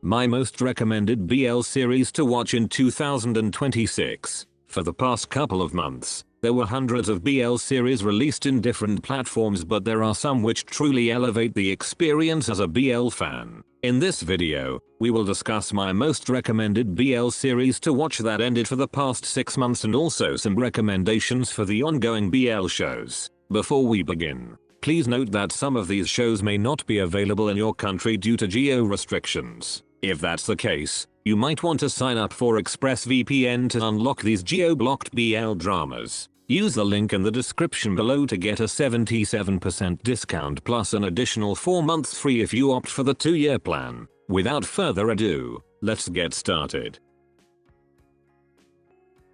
My most recommended BL series to watch in 2026. For the past couple of months, there were hundreds of BL series released in different platforms, but there are some which truly elevate the experience as a BL fan. In this video, we will discuss my most recommended BL series to watch that ended for the past 6 months and also some recommendations for the ongoing BL shows. Before we begin, please note that some of these shows may not be available in your country due to geo restrictions. If that's the case, you might want to sign up for ExpressVPN to unlock these geo-blocked BL dramas. Use the link in the description below to get a 77% discount plus an additional 4 months free if you opt for the 2-year plan. Without further ado, let's get started.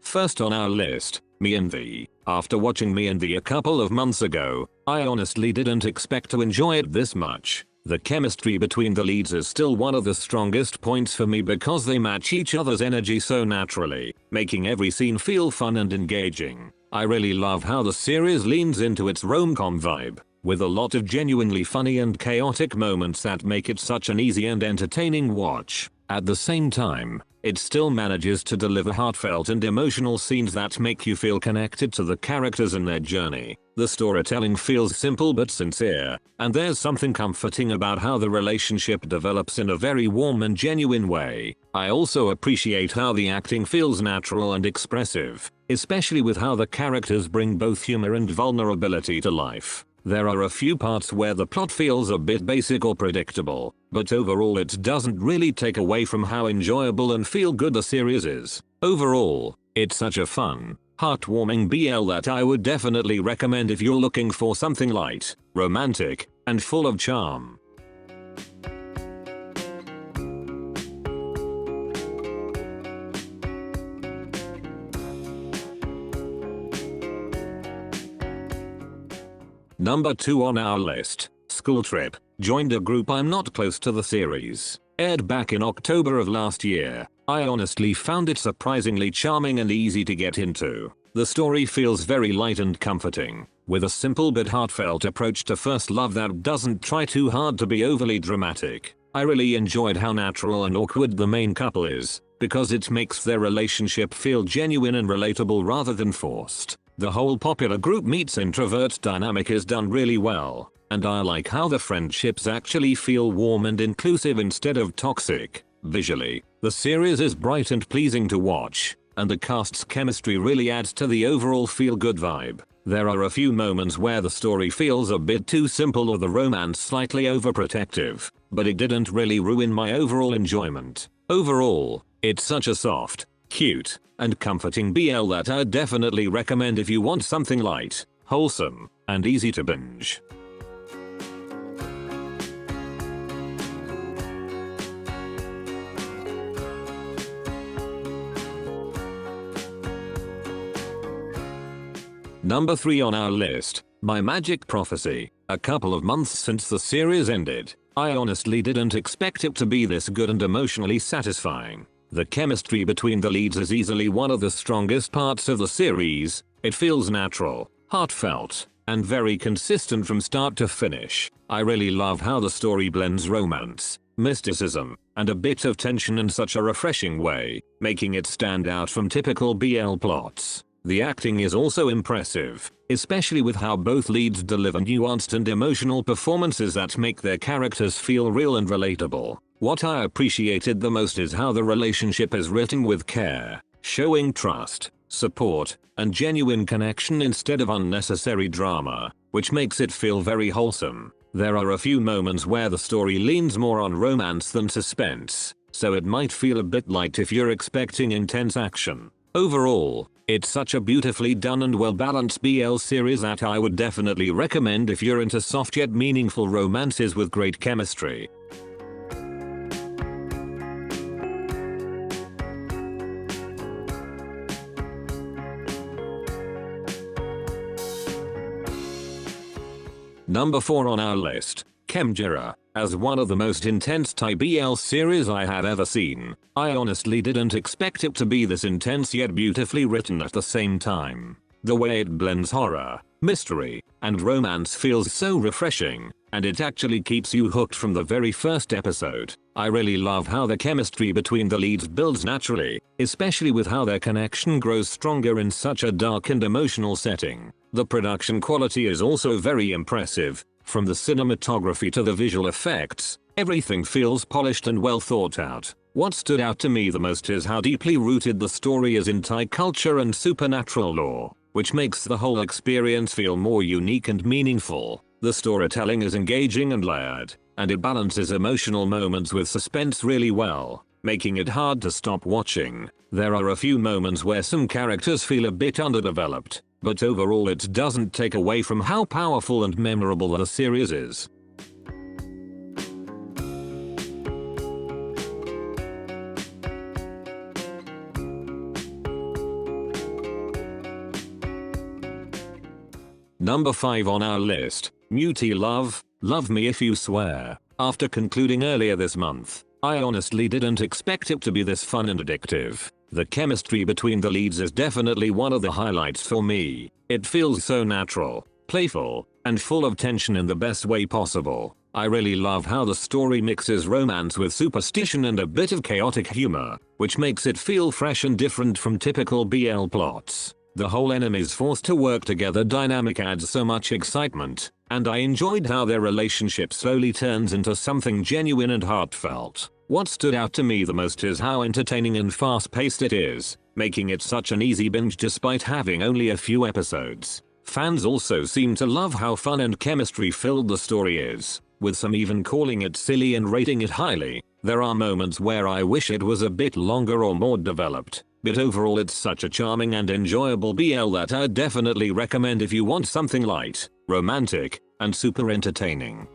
First on our list, Me and Thee. After watching Me and Thee a couple of months ago, I honestly didn't expect to enjoy it this much. The chemistry between the leads is still one of the strongest points for me because they match each other's energy so naturally, making every scene feel fun and engaging. I really love how the series leans into its rom-com vibe, with a lot of genuinely funny and chaotic moments that make it such an easy and entertaining watch. At the same time, it still manages to deliver heartfelt and emotional scenes that make you feel connected to the characters and their journey. The storytelling feels simple but sincere, and there's something comforting about how the relationship develops in a very warm and genuine way. I also appreciate how the acting feels natural and expressive, especially with how the characters bring both humor and vulnerability to life. There are a few parts where the plot feels a bit basic or predictable, but overall it doesn't really take away from how enjoyable and feel good the series is. Overall, it's such a fun, heartwarming BL that I would definitely recommend if you're looking for something light, romantic, and full of charm. Number 2 on our list, School Trip. Joined a group I'm not close to the series. Aired back in October of last year. I honestly found it surprisingly charming and easy to get into. The story feels very light and comforting, with a simple but heartfelt approach to first love that doesn't try too hard to be overly dramatic. I really enjoyed how natural and awkward the main couple is, because it makes their relationship feel genuine and relatable rather than forced. The whole popular group meets introvert dynamic is done really well, and I like how the friendships actually feel warm and inclusive instead of toxic. Visually, the series is bright and pleasing to watch, and the cast's chemistry really adds to the overall feel-good vibe. There are a few moments where the story feels a bit too simple or the romance slightly overprotective, but it didn't really ruin my overall enjoyment. Overall, it's such a soft, cute, and comforting BL that I'd definitely recommend if you want something light, wholesome, and easy to binge. Number 3 on our list, My Magic Prophecy. A couple of months since the series ended, I honestly didn't expect it to be this good and emotionally satisfying. The chemistry between the leads is easily one of the strongest parts of the series. It feels natural, heartfelt, and very consistent from start to finish. I really love how the story blends romance, mysticism, and a bit of tension in such a refreshing way, making it stand out from typical BL plots. The acting is also impressive, especially with how both leads deliver nuanced and emotional performances that make their characters feel real and relatable. What I appreciated the most is how the relationship is written with care, showing trust, support, and genuine connection instead of unnecessary drama, which makes it feel very wholesome. There are a few moments where the story leans more on romance than suspense, so it might feel a bit light if you're expecting intense action. Overall, it's such a beautifully done and well-balanced BL series that I would definitely recommend if you're into soft yet meaningful romances with great chemistry. Number 4 on our list, Chemjira. As one of the most intense Thai BL series I have ever seen, I honestly didn't expect it to be this intense yet beautifully written at the same time. The way it blends horror, mystery, and romance feels so refreshing, and it actually keeps you hooked from the very first episode. I really love how the chemistry between the leads builds naturally, especially with how their connection grows stronger in such a dark and emotional setting. The production quality is also very impressive. From the cinematography to the visual effects, everything feels polished and well thought out. What stood out to me the most is how deeply rooted the story is in Thai culture and supernatural lore, which makes the whole experience feel more unique and meaningful. The storytelling is engaging and layered, and it balances emotional moments with suspense really well, making it hard to stop watching. There are a few moments where some characters feel a bit underdeveloped, but overall it doesn't take away from how powerful and memorable the series is. Number 5 on our list, Muti Love, Love Me If You Swear. After concluding earlier this month, I honestly didn't expect it to be this fun and addictive. The chemistry between the leads is definitely one of the highlights for me. It feels so natural, playful, and full of tension in the best way possible. I really love how the story mixes romance with superstition and a bit of chaotic humor, which makes it feel fresh and different from typical BL plots. The whole enemies forced to work together dynamic adds so much excitement, and I enjoyed how their relationship slowly turns into something genuine and heartfelt. What stood out to me the most is how entertaining and fast-paced it is, making it such an easy binge despite having only a few episodes. Fans also seem to love how fun and chemistry-filled the story is, with some even calling it silly and rating it highly. There are moments where I wish it was a bit longer or more developed, but overall it's such a charming and enjoyable BL that I'd definitely recommend if you want something light, romantic, and super entertaining.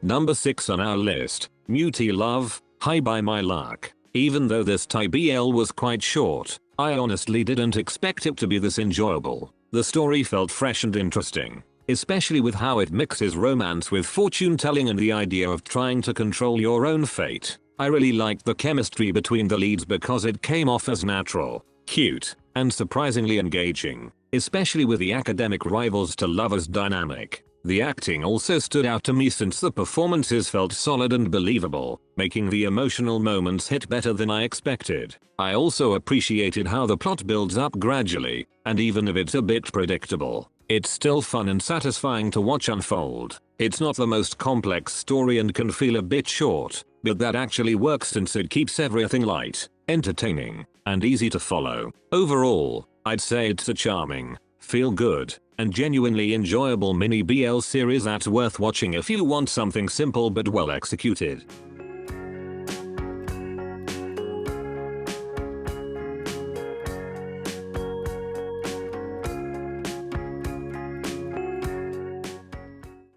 Number 6 on our list, Muti Love, Hi by My Luck. Even though this Thai BL was quite short, I honestly didn't expect it to be this enjoyable. The story felt fresh and interesting, especially with how it mixes romance with fortune telling and the idea of trying to control your own fate. I really liked the chemistry between the leads because it came off as natural, cute, and surprisingly engaging, especially with the academic rivals to lovers dynamic. The acting also stood out to me since the performances felt solid and believable, making the emotional moments hit better than I expected. I also appreciated how the plot builds up gradually, and even if it's a bit predictable, it's still fun and satisfying to watch unfold. It's not the most complex story and can feel a bit short, but that actually works since it keeps everything light, entertaining, and easy to follow. Overall, I'd say it's a charming, feel good, and genuinely enjoyable mini BL series that's worth watching if you want something simple but well executed.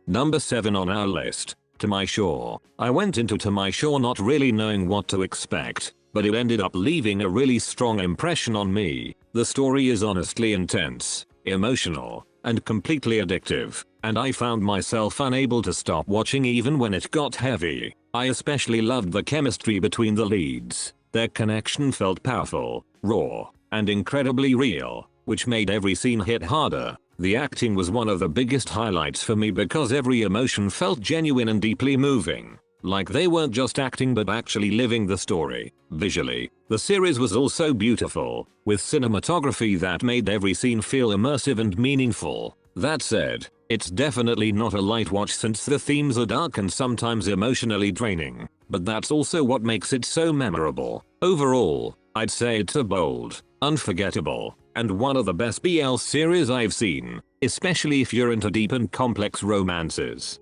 Number 7 on our list, To My Shore. I went into To My Shore not really knowing what to expect, but it ended up leaving a really strong impression on me. The story is honestly intense, emotional, and completely addictive, and I found myself unable to stop watching even when it got heavy. I especially loved the chemistry between the leads. Their connection felt powerful, raw, and incredibly real, which made every scene hit harder. The acting was one of the biggest highlights for me because every emotion felt genuine and deeply moving, like they weren't just acting but actually living the story. Visually, the series was also beautiful, with cinematography that made every scene feel immersive and meaningful. That said, it's definitely not a light watch since the themes are dark and sometimes emotionally draining, but that's also what makes it so memorable. Overall, I'd say it's a bold, unforgettable, and one of the best BL series I've seen, especially if you're into deep and complex romances.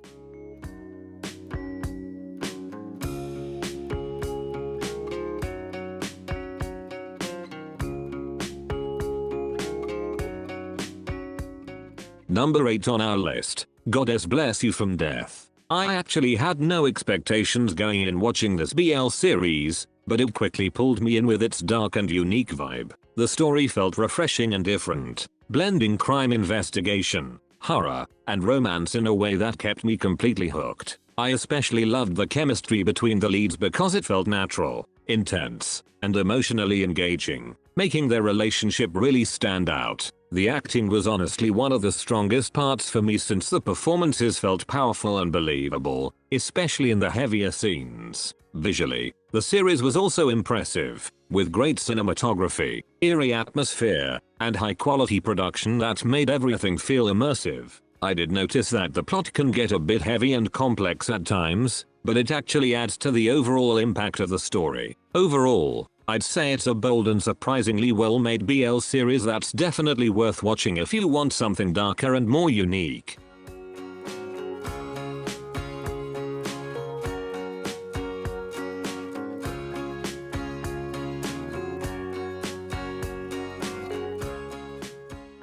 Number 8 on our list, Goddess Bless You from Death. I actually had no expectations going in watching this BL series, but it quickly pulled me in with its dark and unique vibe. The story felt refreshing and different, blending crime investigation, horror, and romance in a way that kept me completely hooked. I especially loved the chemistry between the leads because it felt natural, intense, and emotionally engaging, making their relationship really stand out. The acting was honestly one of the strongest parts for me since the performances felt powerful and believable, especially in the heavier scenes. Visually, the series was also impressive, with great cinematography, eerie atmosphere, and high-quality production that made everything feel immersive. I did notice that the plot can get a bit heavy and complex at times, but it actually adds to the overall impact of the story. Overall, I'd say it's a bold and surprisingly well-made BL series that's definitely worth watching if you want something darker and more unique.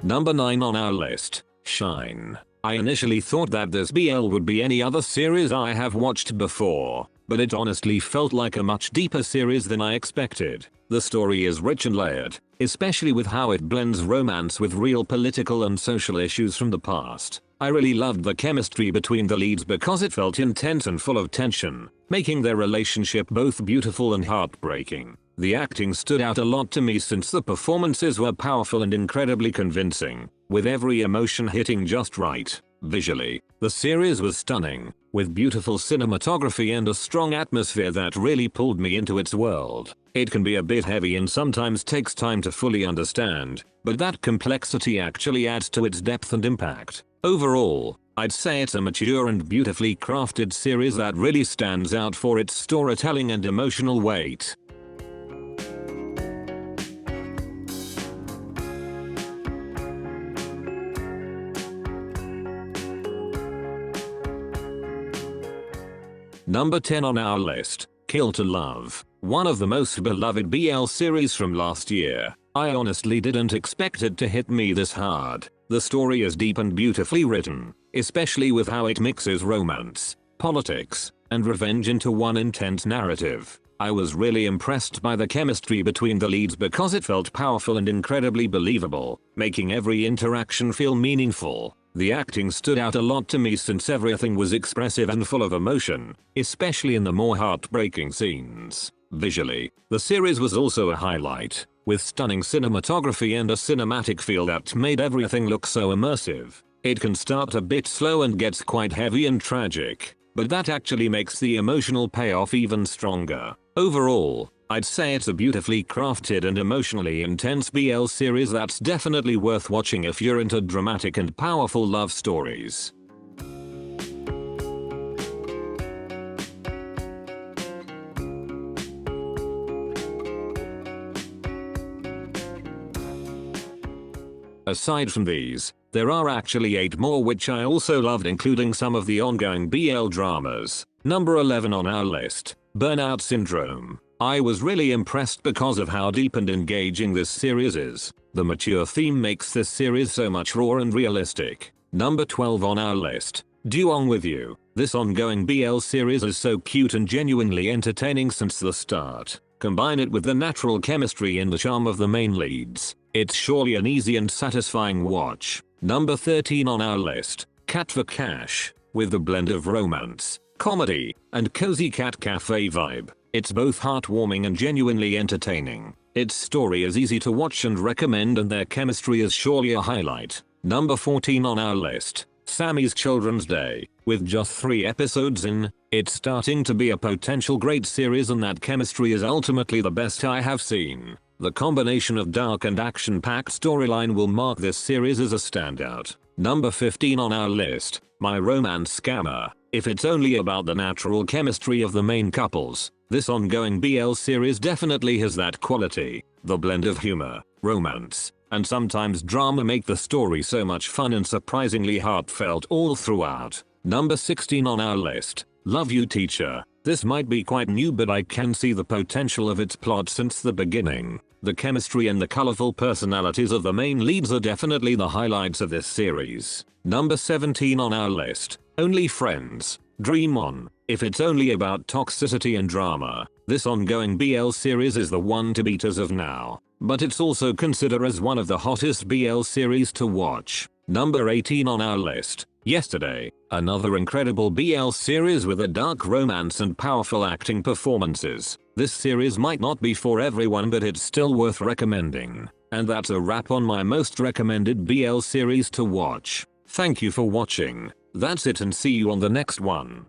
Number 9 on our list, Shine. I initially thought that this BL would be any other series I have watched before, but it honestly felt like a much deeper series than I expected. The story is rich and layered, especially with how it blends romance with real political and social issues from the past. I really loved the chemistry between the leads because it felt intense and full of tension, making their relationship both beautiful and heartbreaking. The acting stood out a lot to me since the performances were powerful and incredibly convincing, with every emotion hitting just right. Visually, the series was stunning, with beautiful cinematography and a strong atmosphere that really pulled me into its world. It can be a bit heavy and sometimes takes time to fully understand, but that complexity actually adds to its depth and impact. Overall, I'd say it's a mature and beautifully crafted series that really stands out for its storytelling and emotional weight. Number 10 on our list, Kill to Love. One of the most beloved BL series from last year. I honestly didn't expect it to hit me this hard. The story is deep and beautifully written, especially with how it mixes romance, politics, and revenge into one intense narrative. I was really impressed by the chemistry between the leads because it felt powerful and incredibly believable, making every interaction feel meaningful. The acting stood out a lot to me since everything was expressive and full of emotion, especially in the more heartbreaking scenes. Visually, the series was also a highlight, with stunning cinematography and a cinematic feel that made everything look so immersive. It can start a bit slow and gets quite heavy and tragic, but that actually makes the emotional payoff even stronger. Overall, I'd say it's a beautifully crafted and emotionally intense BL series that's definitely worth watching if you're into dramatic and powerful love stories. Aside from these, there are actually 8 more which I also loved, including some of the ongoing BL dramas. Number 11 on our list, Burnout Syndrome. I was really impressed because of how deep and engaging this series is. The mature theme makes this series so much raw and realistic. Number 12 on our list, Duong With You. This ongoing BL series is so cute and genuinely entertaining since the start. Combine it with the natural chemistry and the charm of the main leads. It's surely an easy and satisfying watch. Number 13 on our list, Cat for Cash. With a blend of romance, comedy, and cozy cat cafe vibe, it's both heartwarming and genuinely entertaining. Its story is easy to watch and recommend, and their chemistry is surely a highlight. Number 14 on our list, Sammy's Children's Day. With just 3 episodes in, it's starting to be a potential great series, and that chemistry is ultimately the best I have seen. The combination of dark and action-packed storyline will mark this series as a standout. Number 15 on our list, My Romance Scammer. If it's only about the natural chemistry of the main couples, this ongoing BL series definitely has that quality. The blend of humor, romance, and sometimes drama make the story so much fun and surprisingly heartfelt all throughout. Number 16 on our list, Love You Teacher. This might be quite new, but I can see the potential of its plot since the beginning. The chemistry and the colorful personalities of the main leads are definitely the highlights of this series. Number 17 on our list, Only Friends. Dream On. If it's only about toxicity and drama, this ongoing BL series is the one to beat as of now. But it's also considered as one of the hottest BL series to watch. Number 18 on our list, Yesterday, another incredible BL series with a dark romance and powerful acting performances. This series might not be for everyone, but it's still worth recommending. And that's a wrap on my most recommended BL series to watch. Thank you for watching. That's it, and see you on the next one.